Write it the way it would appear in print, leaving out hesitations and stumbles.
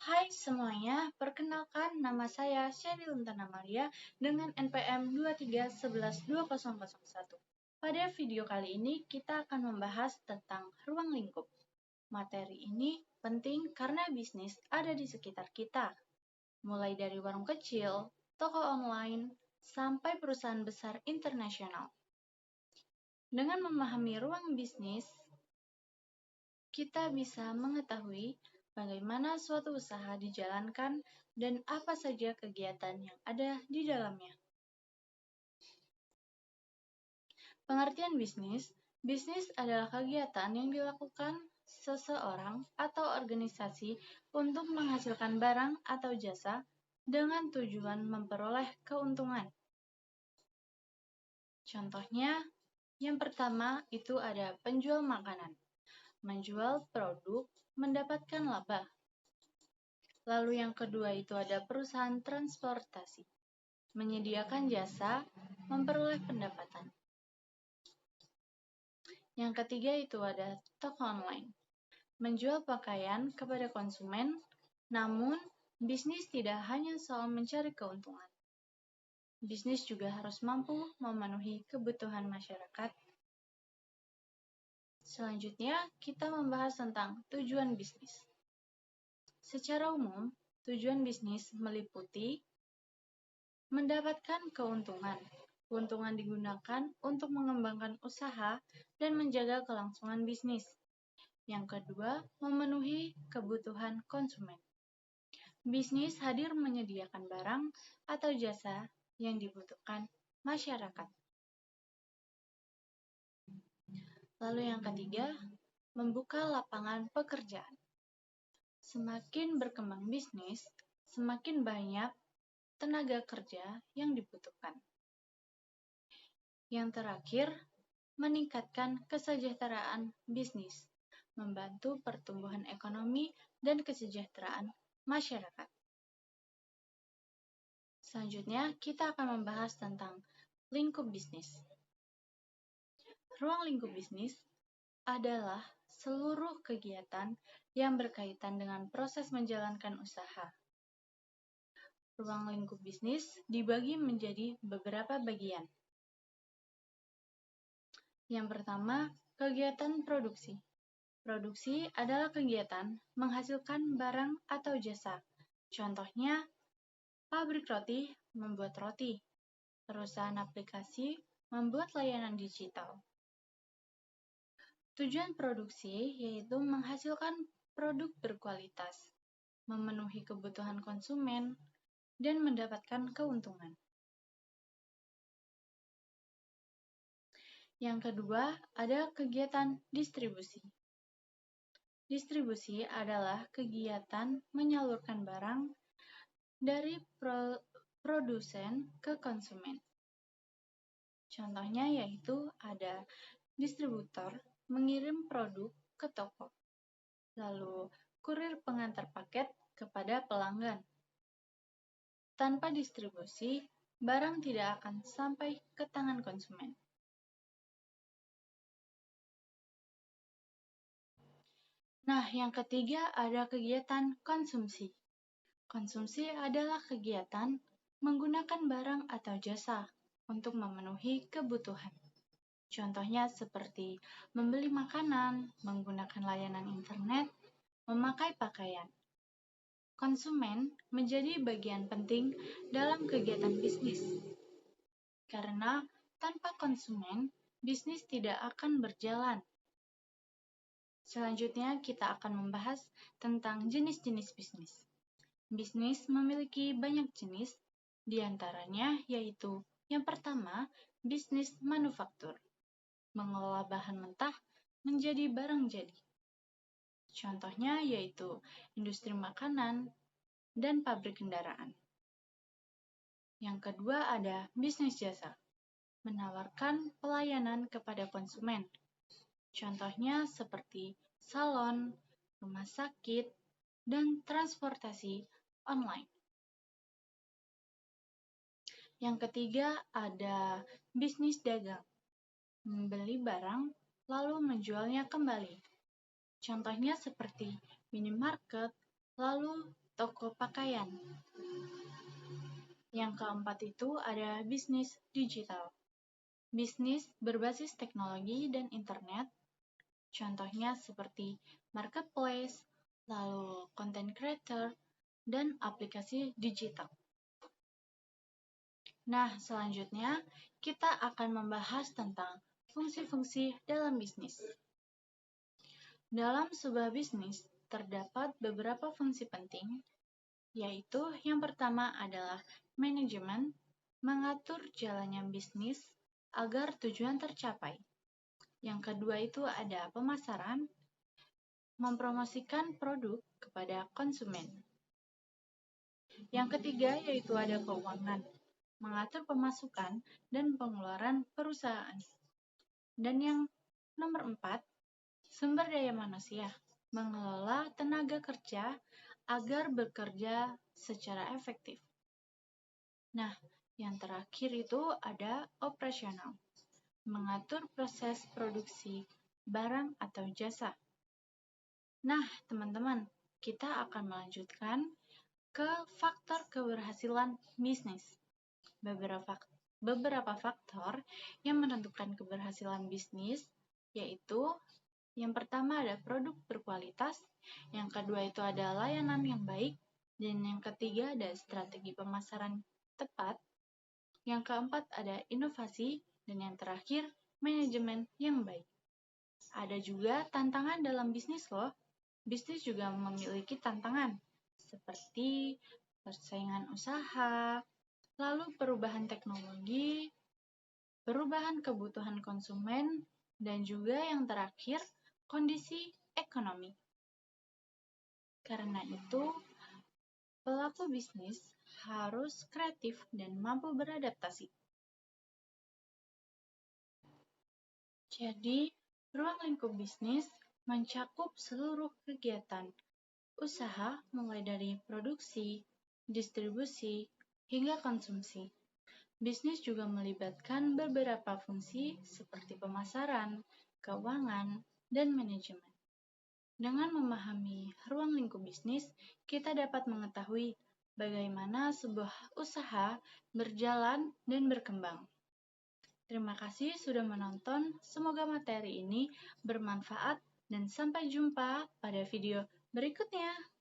Hai semuanya, perkenalkan nama saya Shelly Luntana Maria dengan NPM 23112001. Pada video kali ini kita akan membahas tentang ruang lingkup. Materi ini penting karena bisnis ada di sekitar kita, mulai dari warung kecil, toko online, sampai perusahaan besar internasional. Dengan memahami ruang bisnis, kita bisa mengetahui bagaimana suatu usaha dijalankan dan apa saja kegiatan yang ada di dalamnya. Pengertian bisnis, bisnis adalah kegiatan yang dilakukan seseorang atau organisasi untuk menghasilkan barang atau jasa dengan tujuan memperoleh keuntungan. Contohnya, yang pertama itu ada penjual makanan, menjual produk, mendapatkan laba. Lalu yang kedua itu ada perusahaan transportasi, menyediakan jasa, memperoleh pendapatan. Yang ketiga itu ada toko online, menjual pakaian kepada konsumen, namun bisnis tidak hanya soal mencari keuntungan. Bisnis juga harus mampu memenuhi kebutuhan masyarakat. Selanjutnya, kita membahas tentang tujuan bisnis. Secara umum, tujuan bisnis meliputi mendapatkan keuntungan. Keuntungan digunakan untuk mengembangkan usaha dan menjaga kelangsungan bisnis. Yang kedua, memenuhi kebutuhan konsumen. Bisnis hadir menyediakan barang atau jasa yang dibutuhkan masyarakat. Lalu yang ketiga, membuka lapangan pekerjaan. Semakin berkembang bisnis, semakin banyak tenaga kerja yang dibutuhkan. Yang terakhir, meningkatkan kesejahteraan bisnis, membantu pertumbuhan ekonomi dan kesejahteraan masyarakat. Selanjutnya, kita akan membahas tentang lingkup bisnis. Ruang lingkup bisnis adalah seluruh kegiatan yang berkaitan dengan proses menjalankan usaha. Ruang lingkup bisnis dibagi menjadi beberapa bagian. Yang pertama, kegiatan produksi. Produksi adalah kegiatan menghasilkan barang atau jasa. Contohnya, pabrik roti membuat roti, perusahaan aplikasi membuat layanan digital. Tujuan produksi yaitu menghasilkan produk berkualitas, memenuhi kebutuhan konsumen, dan mendapatkan keuntungan. Yang kedua, ada kegiatan distribusi. Distribusi adalah kegiatan menyalurkan barang dari produsen ke konsumen. Contohnya yaitu ada distributor mengirim produk ke toko, lalu kurir pengantar paket kepada pelanggan. Tanpa distribusi, barang tidak akan sampai ke tangan konsumen. Nah, yang ketiga ada kegiatan konsumsi. Konsumsi adalah kegiatan menggunakan barang atau jasa untuk memenuhi kebutuhan. Contohnya seperti membeli makanan, menggunakan layanan internet, memakai pakaian. Konsumen menjadi bagian penting dalam kegiatan bisnis. Karena tanpa konsumen, bisnis tidak akan berjalan. Selanjutnya, kita akan membahas tentang jenis-jenis bisnis. Bisnis memiliki banyak jenis, diantaranya yaitu yang pertama, bisnis manufaktur, mengolah bahan mentah menjadi barang jadi. Contohnya yaitu industri makanan dan pabrik kendaraan. Yang kedua ada bisnis jasa, menawarkan pelayanan kepada konsumen. Contohnya seperti salon, rumah sakit, dan transportasi online. Yang ketiga ada bisnis dagang, membeli barang lalu menjualnya kembali. Contohnya seperti minimarket, lalu toko pakaian. Yang keempat itu ada bisnis digital. Bisnis berbasis teknologi dan internet, contohnya seperti marketplace, lalu content creator, dan aplikasi digital. Nah, selanjutnya kita akan membahas tentang fungsi-fungsi dalam bisnis. Dalam sebuah bisnis, terdapat beberapa fungsi penting, yaitu yang pertama adalah manajemen, mengatur jalannya bisnis agar tujuan tercapai. Yang kedua itu ada pemasaran, mempromosikan produk kepada konsumen. Yang ketiga yaitu ada keuangan, mengatur pemasukan dan pengeluaran perusahaan. Dan yang nomor 4, sumber daya manusia, mengelola tenaga kerja agar bekerja secara efektif. Nah, yang terakhir itu ada operasional, mengatur proses produksi barang atau jasa. Nah, teman-teman, kita akan melanjutkan ke faktor keberhasilan bisnis. Beberapa faktor yang menentukan keberhasilan bisnis yaitu yang pertama ada produk berkualitas, yang kedua itu ada layanan yang baik, dan yang ketiga ada strategi pemasaran tepat, yang keempat ada inovasi, dan yang terakhir manajemen yang baik. Ada juga tantangan dalam bisnis loh. Bisnis juga memiliki tantangan seperti persaingan usaha, lalu perubahan teknologi, perubahan kebutuhan konsumen, dan juga yang terakhir, kondisi ekonomi. Karena itu, pelaku bisnis harus kreatif dan mampu beradaptasi. Jadi, ruang lingkup bisnis mencakup seluruh kegiatan usaha mulai dari produksi, distribusi, hingga konsumsi. Bisnis juga melibatkan beberapa fungsi seperti pemasaran, keuangan, dan manajemen. Dengan memahami ruang lingkup bisnis, kita dapat mengetahui bagaimana sebuah usaha berjalan dan berkembang. Terima kasih sudah menonton, semoga materi ini bermanfaat dan sampai jumpa pada video berikutnya.